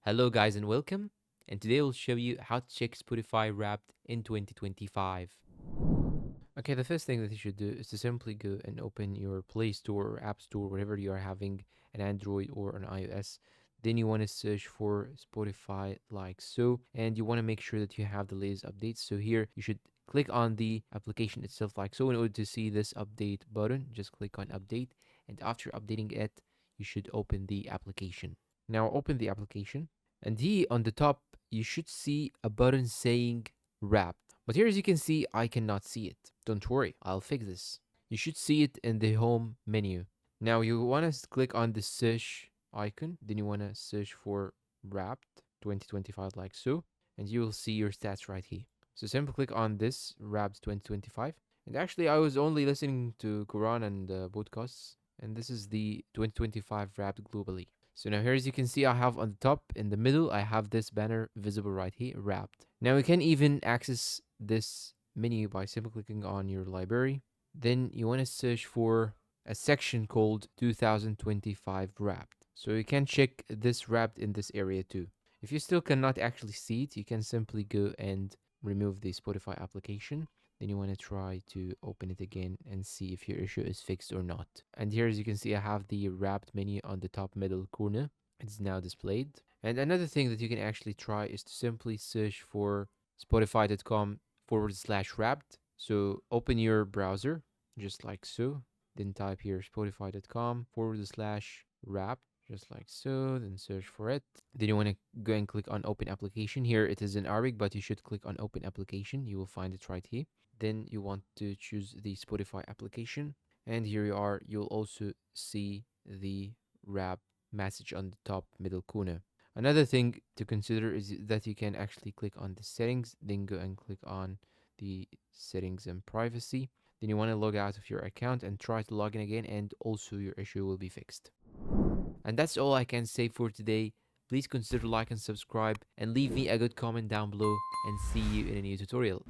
Hello guys and welcome. And today we'll show you how to check Spotify Wrapped in 2025. Okay, the first thing that you should do is to simply go and open your Play Store or App Store, wherever you are having an Android or an iOS. Then you want to search for Spotify like so, and you want to make sure that you have the latest updates. So here you should click on the application itself like so. In order to see this update button, just click on update, and after updating it, you should open the application. Now open the application, and here on the top you should see a button saying Wrapped. But here, as you can see, I cannot see it. Don't worry, I'll fix this. You should see it in the home menu. Now you want to click on the search icon, then you want to search for Wrapped 2025 like so, and you will see your stats right here. So simply click on this Wrapped 2025. And actually, I was only listening to Quran and podcasts, and this is the 2025 Wrapped globally. So now here, as you can see, I have on the top in the middle, I have this banner visible right here, Wrapped. Now we can even access this menu by simply clicking on your library. Then you want to search for a section called 2025 Wrapped. So you can check this Wrapped in this area too. If you still cannot actually see it, you can simply go and remove the Spotify application. Then you want to try to open it again and see if your issue is fixed or not. And here, as you can see, I have the Wrapped menu on the top middle corner. It's now displayed. And another thing that you can actually try is to simply search for spotify.com/wrapped. So open your browser just like so. Then type here spotify.com/wrapped just like so. Then search for it. Then you want to go and click on open application. Here it is in Arabic, but you should click on open application. You will find it right here. Then you want to choose the Spotify application. And here you are. You'll also see the wrap message on the top middle corner. Another thing to consider is that you can actually click on the settings, then go and click on the settings and privacy. Then you want to log out of your account and try to log in again, and also your issue will be fixed. And that's all I can say for today. Please consider like and subscribe, and leave me a good comment down below, and see you in a new tutorial.